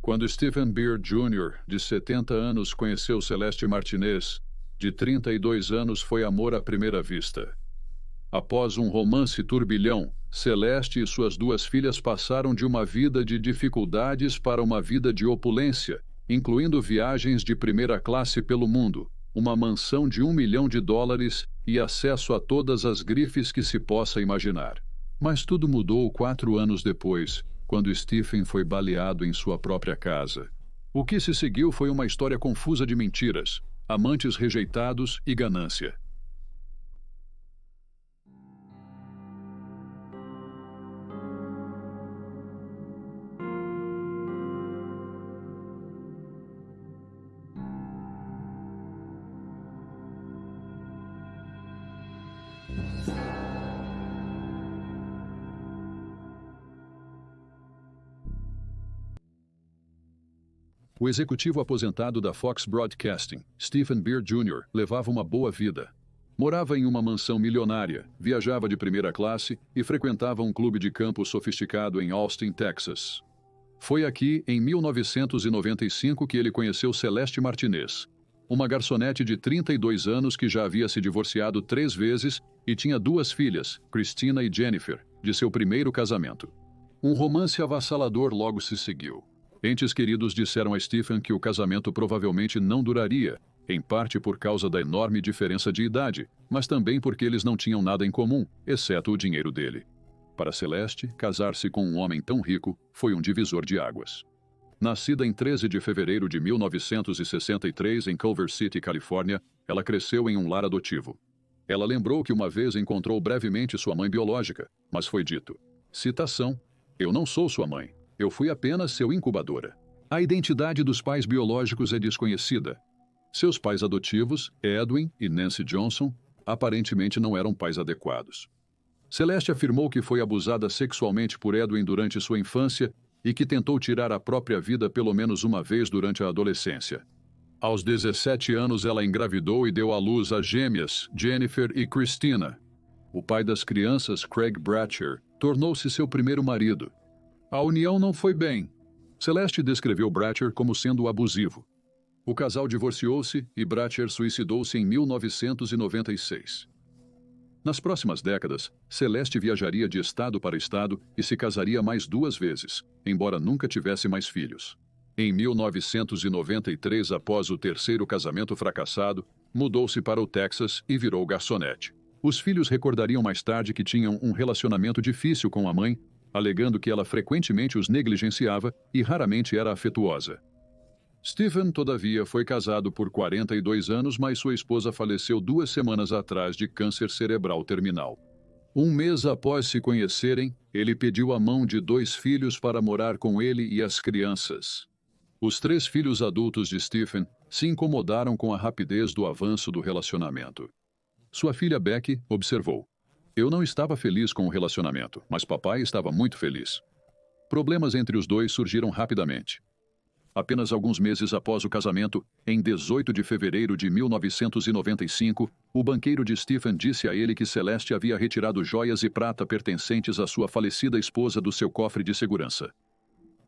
Quando Stephen Beard Jr., de 70 anos, conheceu Celeste Martinez, de 32 anos, foi amor à primeira vista. Após um romance turbilhão, Celeste e suas duas filhas passaram de uma vida de dificuldades para uma vida de opulência, incluindo viagens de primeira classe pelo mundo, uma mansão de $1 milhão e acesso a todas as grifes que se possa imaginar. Mas tudo mudou 4 anos depois, quando Stephen foi baleado em sua própria casa. O que se seguiu foi uma história confusa de mentiras, amantes rejeitados e ganância. O executivo aposentado da Fox Broadcasting, Stephen Beard Jr., levava uma boa vida. Morava em uma mansão milionária, viajava de primeira classe e frequentava um clube de campo sofisticado em Austin, Texas. Foi aqui, em 1995, que ele conheceu Celeste Martinez, uma garçonete de 32 anos que já havia se divorciado 3 vezes e tinha 2 filhas, Christina e Jennifer, de seu primeiro casamento. Um romance avassalador logo se seguiu. Entes queridos disseram a Stephen que o casamento provavelmente não duraria, em parte por causa da enorme diferença de idade, mas também porque eles não tinham nada em comum, exceto o dinheiro dele. Para Celeste, casar-se com um homem tão rico foi um divisor de águas. Nascida em 13 de fevereiro de 1963 em Culver City, Califórnia, ela cresceu em um lar adotivo. Ela lembrou que uma vez encontrou brevemente sua mãe biológica, mas foi dito, citação, "Eu não sou sua mãe. Eu fui apenas seu incubadora." A identidade dos pais biológicos é desconhecida. Seus pais adotivos, Edwin e Nancy Johnson, aparentemente não eram pais adequados. Celeste afirmou que foi abusada sexualmente por Edwin durante sua infância e que tentou tirar a própria vida pelo menos uma vez durante a adolescência. Aos 17 anos, ela engravidou e deu à luz a gêmeas, Jennifer e Christina. O pai das crianças, Craig Bratcher, tornou-se seu primeiro marido. A união não foi bem. Celeste descreveu Bratcher como sendo abusivo. O casal divorciou-se e Bratcher suicidou-se em 1996. Nas próximas décadas, Celeste viajaria de estado para estado e se casaria mais 2 vezes, embora nunca tivesse mais filhos. Em 1993, após o terceiro casamento fracassado, mudou-se para o Texas e virou garçonete. Os filhos recordariam mais tarde que tinham um relacionamento difícil com a mãe, alegando que ela frequentemente os negligenciava e raramente era afetuosa. Stephen, todavia, foi casado por 42 anos, mas sua esposa faleceu 2 semanas atrás de câncer cerebral terminal. 1 mês após se conhecerem, ele pediu a mão de 2 filhos para morar com ele e as crianças. Os 3 filhos adultos de Stephen se incomodaram com a rapidez do avanço do relacionamento. Sua filha Becky observou, "Eu não estava feliz com o relacionamento, mas papai estava muito feliz." Problemas entre os dois surgiram rapidamente. Apenas alguns meses após o casamento, em 18 de fevereiro de 1995, o banqueiro de Stephen disse a ele que Celeste havia retirado joias e prata pertencentes à sua falecida esposa do seu cofre de segurança.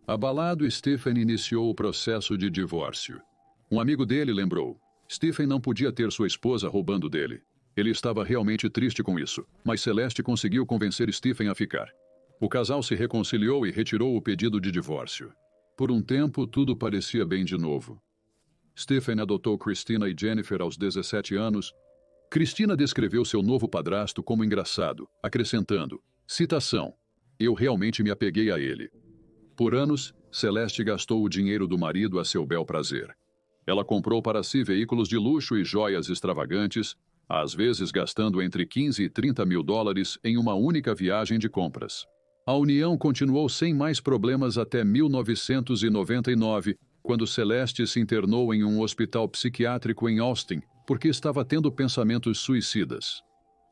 Abalado, Stephen iniciou o processo de divórcio. Um amigo dele lembrou, Stephen não podia ter sua esposa roubando dele. Ele estava realmente triste com isso, mas Celeste conseguiu convencer Stephen a ficar. O casal se reconciliou e retirou o pedido de divórcio. Por um tempo, tudo parecia bem de novo. Stephen adotou Christina e Jennifer aos 17 anos. Christina descreveu seu novo padrasto como engraçado, acrescentando, citação, "Eu realmente me apeguei a ele." Por anos, Celeste gastou o dinheiro do marido a seu bel prazer. Ela comprou para si veículos de luxo e joias extravagantes, às vezes gastando entre 15 e 30 mil dólares em uma única viagem de compras. A união continuou sem mais problemas até 1999, quando Celeste se internou em um hospital psiquiátrico em Austin, porque estava tendo pensamentos suicidas.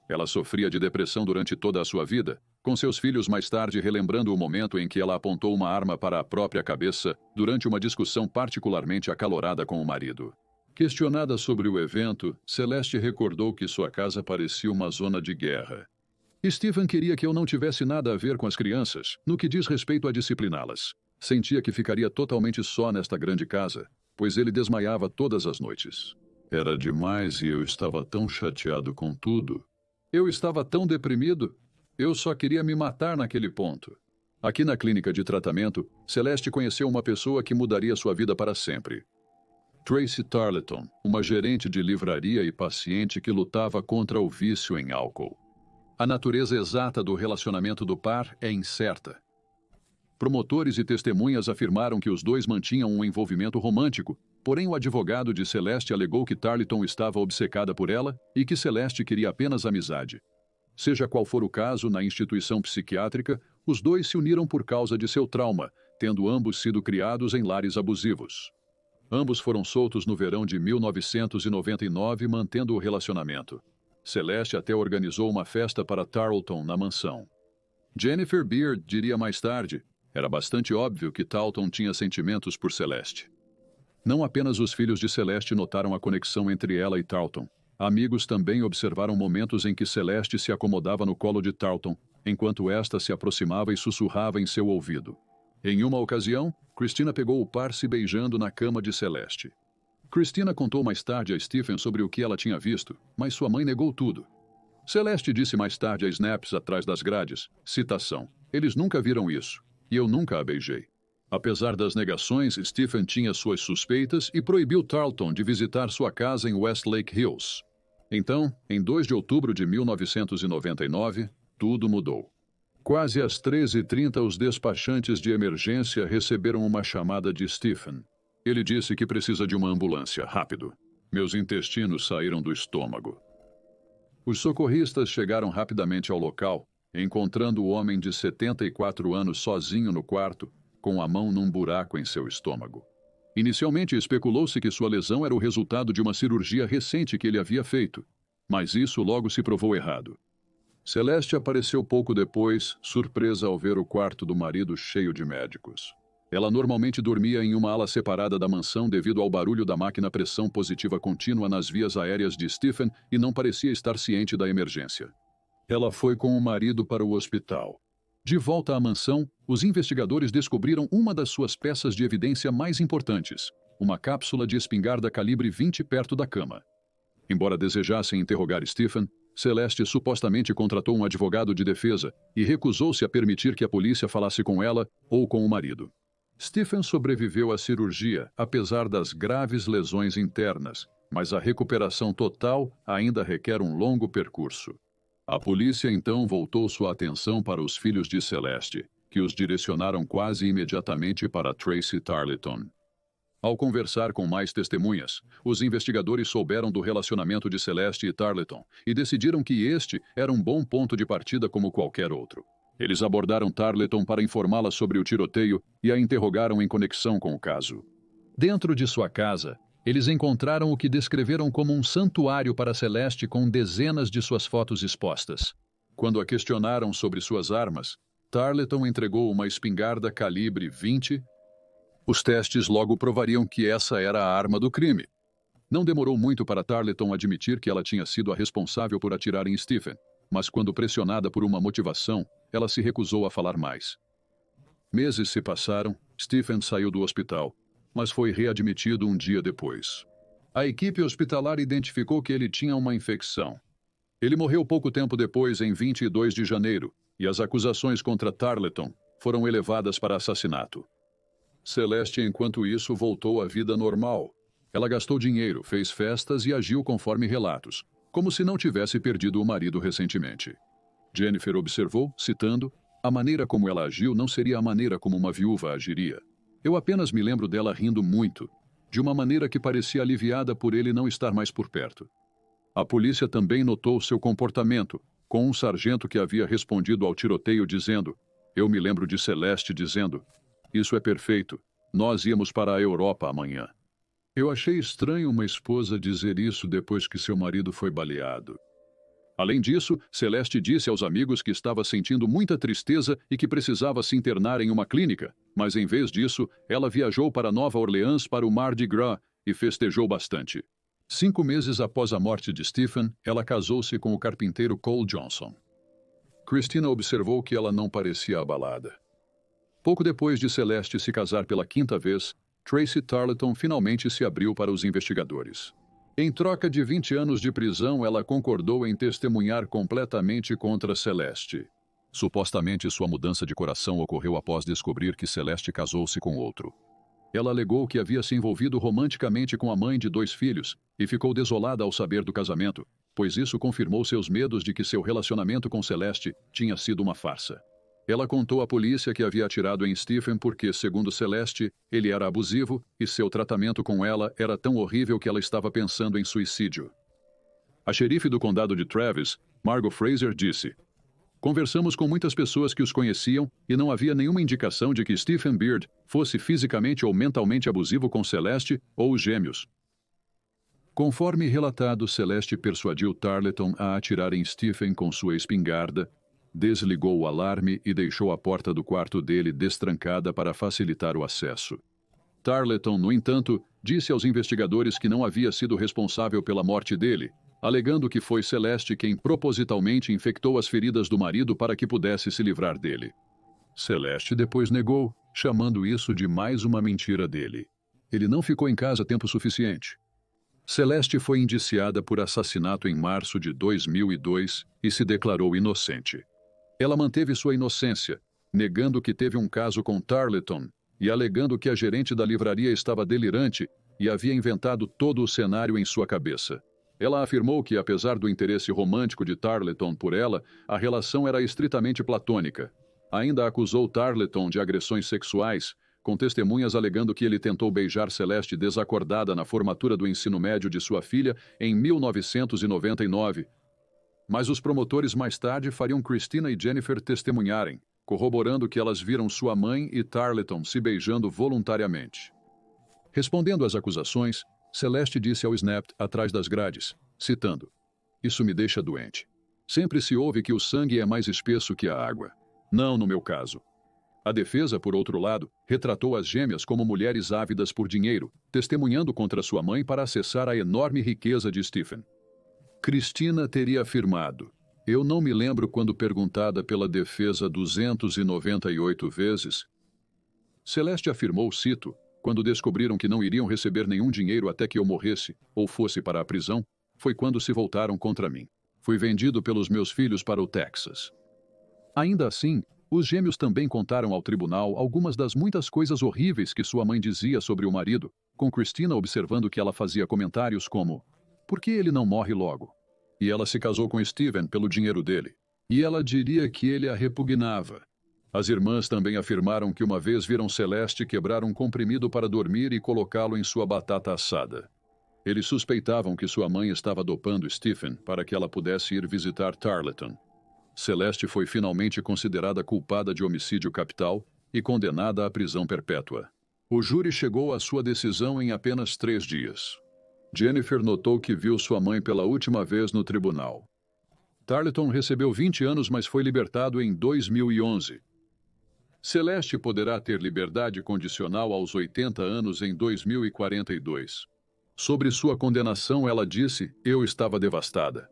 Ela sofria de depressão durante toda a sua vida, com seus filhos mais tarde relembrando o momento em que ela apontou uma arma para a própria cabeça durante uma discussão particularmente acalorada com o marido. Questionada sobre o evento, Celeste recordou que sua casa parecia uma zona de guerra. Stephen queria que eu não tivesse nada a ver com as crianças, no que diz respeito a discipliná-las. Sentia que ficaria totalmente só nesta grande casa, pois ele desmaiava todas as noites. Era demais e eu estava tão chateado com tudo. Eu estava tão deprimido. Eu só queria me matar naquele ponto. Aqui na clínica de tratamento, Celeste conheceu uma pessoa que mudaria sua vida para sempre. Tracy Tarleton, uma gerente de livraria e paciente que lutava contra o vício em álcool. A natureza exata do relacionamento do par é incerta. Promotores e testemunhas afirmaram que os dois mantinham um envolvimento romântico, porém o advogado de Celeste alegou que Tarleton estava obcecada por ela e que Celeste queria apenas amizade. Seja qual for o caso, na instituição psiquiátrica, os dois se uniram por causa de seu trauma, tendo ambos sido criados em lares abusivos. Ambos foram soltos no verão de 1999, mantendo o relacionamento. Celeste até organizou uma festa para Tarleton na mansão. Jennifer Beard diria mais tarde: era bastante óbvio que Tarleton tinha sentimentos por Celeste. Não apenas os filhos de Celeste notaram a conexão entre ela e Tarleton. Amigos também observaram momentos em que Celeste se acomodava no colo de Tarleton, enquanto esta se aproximava e sussurrava em seu ouvido. Em uma ocasião, Christina pegou o par se beijando na cama de Celeste. Christina contou mais tarde a Stephen sobre o que ela tinha visto, mas sua mãe negou tudo. Celeste disse mais tarde a Snaps atrás das grades, citação, eles nunca viram isso, e eu nunca a beijei. Apesar das negações, Stephen tinha suas suspeitas e proibiu Tarleton de visitar sua casa em Westlake Hills. Então, em 2 de outubro de 1999, tudo mudou. Quase às 13h30, os despachantes de emergência receberam uma chamada de Stephen. Ele disse que precisa de uma ambulância, rápido. Meus intestinos saíram do estômago. Os socorristas chegaram rapidamente ao local, encontrando o homem de 74 anos sozinho no quarto, com a mão num buraco em seu estômago. Inicialmente especulou-se que sua lesão era o resultado de uma cirurgia recente que ele havia feito, mas isso logo se provou errado. Celeste apareceu pouco depois, surpresa ao ver o quarto do marido cheio de médicos. Ela normalmente dormia em uma ala separada da mansão devido ao barulho da máquina pressão positiva contínua nas vias aéreas de Stephen e não parecia estar ciente da emergência. Ela foi com o marido para o hospital. De volta à mansão, os investigadores descobriram uma das suas peças de evidência mais importantes, uma cápsula de espingarda calibre 20 perto da cama. Embora desejassem interrogar Stephen, Celeste supostamente contratou um advogado de defesa e recusou-se a permitir que a polícia falasse com ela ou com o marido. Stephen sobreviveu à cirurgia, apesar das graves lesões internas, mas a recuperação total ainda requer um longo percurso. A polícia então voltou sua atenção para os filhos de Celeste, que os direcionaram quase imediatamente para Tracy Tarleton. Ao conversar com mais testemunhas, os investigadores souberam do relacionamento de Celeste e Tarleton e decidiram que este era um bom ponto de partida como qualquer outro. Eles abordaram Tarleton para informá-la sobre o tiroteio e a interrogaram em conexão com o caso. Dentro de sua casa, eles encontraram o que descreveram como um santuário para Celeste com dezenas de suas fotos expostas. Quando a questionaram sobre suas armas, Tarleton entregou uma espingarda calibre 20. Os testes logo provariam que essa era a arma do crime. Não demorou muito para Tarleton admitir que ela tinha sido a responsável por atirar em Stephen, mas quando pressionada por uma motivação, ela se recusou a falar mais. Meses se passaram, Stephen saiu do hospital, mas foi readmitido um dia depois. A equipe hospitalar identificou que ele tinha uma infecção. Ele morreu pouco tempo depois, em 22 de janeiro, e as acusações contra Tarleton foram elevadas para assassinato. Celeste, enquanto isso, voltou à vida normal. Ela gastou dinheiro, fez festas e agiu conforme relatos, como se não tivesse perdido o marido recentemente. Jennifer observou, citando, a maneira como ela agiu não seria a maneira como uma viúva agiria. Eu apenas me lembro dela rindo muito, de uma maneira que parecia aliviada por ele não estar mais por perto. A polícia também notou seu comportamento, com um sargento que havia respondido ao tiroteio dizendo, eu me lembro de Celeste dizendo, isso é perfeito, nós íamos para a Europa amanhã. Eu achei estranho uma esposa dizer isso depois que seu marido foi baleado. Além disso, Celeste disse aos amigos que estava sentindo muita tristeza e que precisava se internar em uma clínica, mas em vez disso, ela viajou para Nova Orleans para o Mardi Gras e festejou bastante. 5 meses após a morte de Stephen, ela casou-se com o carpinteiro Cole Johnson. Christina observou que ela não parecia abalada. Pouco depois de Celeste se casar pela quinta vez, Tracy Tarleton finalmente se abriu para os investigadores. Em troca de 20 anos de prisão, ela concordou em testemunhar completamente contra Celeste. Supostamente, sua mudança de coração ocorreu após descobrir que Celeste casou-se com outro. Ela alegou que havia se envolvido romanticamente com a mãe de 2 filhos e ficou desolada ao saber do casamento, pois isso confirmou seus medos de que seu relacionamento com Celeste tinha sido uma farsa. Ela contou à polícia que havia atirado em Stephen porque, segundo Celeste, ele era abusivo e seu tratamento com ela era tão horrível que ela estava pensando em suicídio. A xerife do condado de Travis, Margot Fraser, disse: "Conversamos com muitas pessoas que os conheciam e não havia nenhuma indicação de que Stephen Beard fosse fisicamente ou mentalmente abusivo com Celeste ou os gêmeos." Conforme relatado, Celeste persuadiu Tarleton a atirar em Stephen com sua espingarda, desligou o alarme e deixou a porta do quarto dele destrancada para facilitar o acesso. Tarleton, no entanto, disse aos investigadores que não havia sido responsável pela morte dele, alegando que foi Celeste quem propositalmente infectou as feridas do marido para que pudesse se livrar dele. Celeste depois negou, chamando isso de mais uma mentira dele. Ele não ficou em casa tempo suficiente. Celeste foi indiciada por assassinato em março de 2002 e se declarou inocente. Ela manteve sua inocência, negando que teve um caso com Tarleton e alegando que a gerente da livraria estava delirante e havia inventado todo o cenário em sua cabeça. Ela afirmou que, apesar do interesse romântico de Tarleton por ela, a relação era estritamente platônica. Ainda acusou Tarleton de agressões sexuais, com testemunhas alegando que ele tentou beijar Celeste desacordada na formatura do ensino médio de sua filha em 1999. Mas os promotores mais tarde fariam Christina e Jennifer testemunharem, corroborando que elas viram sua mãe e Tarleton se beijando voluntariamente. Respondendo às acusações, Celeste disse ao Snap atrás das grades, citando: "Isso me deixa doente. Sempre se ouve que o sangue é mais espesso que a água. Não no meu caso." A defesa, por outro lado, retratou as gêmeas como mulheres ávidas por dinheiro, testemunhando contra sua mãe para acessar a enorme riqueza de Stephen. Christina teria afirmado: "Eu não me lembro quando perguntada pela defesa 298 vezes." Celeste afirmou, cito: "Quando descobriram que não iriam receber nenhum dinheiro até que eu morresse ou fosse para a prisão, foi quando se voltaram contra mim. Fui vendido pelos meus filhos para o Texas." Ainda assim, os gêmeos também contaram ao tribunal algumas das muitas coisas horríveis que sua mãe dizia sobre o marido, com Christina observando que ela fazia comentários como: "Por que ele não morre logo?" E ela se casou com Stephen pelo dinheiro dele. E ela diria que ele a repugnava. As irmãs também afirmaram que uma vez viram Celeste quebrar um comprimido para dormir e colocá-lo em sua batata assada. Eles suspeitavam que sua mãe estava dopando Stephen para que ela pudesse ir visitar Tarleton. Celeste foi finalmente considerada culpada de homicídio capital e condenada à prisão perpétua. O júri chegou à sua decisão em apenas 3 dias. Jennifer notou que viu sua mãe pela última vez no tribunal. Tarleton recebeu 20 anos, mas foi libertado em 2011. Celeste poderá ter liberdade condicional aos 80 anos em 2042. Sobre sua condenação, ela disse: "Eu estava devastada.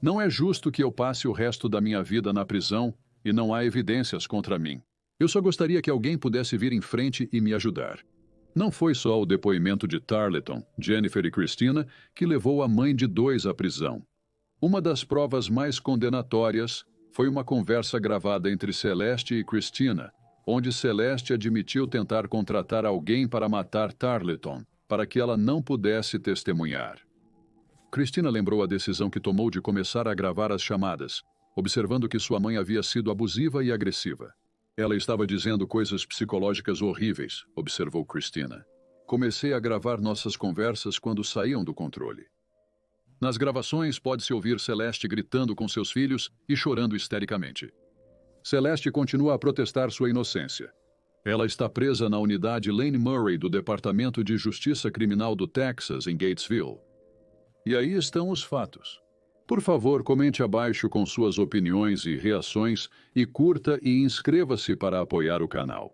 Não é justo que eu passe o resto da minha vida na prisão e não há evidências contra mim. Eu só gostaria que alguém pudesse vir em frente e me ajudar." Não foi só o depoimento de Tarleton, Jennifer e Christina que levou a mãe de 2 à prisão. Uma das provas mais condenatórias foi uma conversa gravada entre Celeste e Christina, onde Celeste admitiu tentar contratar alguém para matar Tarleton, para que ela não pudesse testemunhar. Christina lembrou a decisão que tomou de começar a gravar as chamadas, observando que sua mãe havia sido abusiva e agressiva. "Ela estava dizendo coisas psicológicas horríveis", observou Christina. "Comecei a gravar nossas conversas quando saíam do controle." Nas gravações, pode-se ouvir Celeste gritando com seus filhos e chorando histericamente. Celeste continua a protestar sua inocência. Ela está presa na unidade Lane Murray do Departamento de Justiça Criminal do Texas, em Gatesville. E aí estão os fatos. Por favor, comente abaixo com suas opiniões e reações e curta e inscreva-se para apoiar o canal.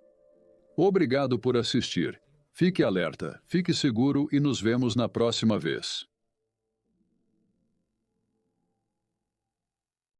Obrigado por assistir. Fique alerta, fique seguro e nos vemos na próxima vez.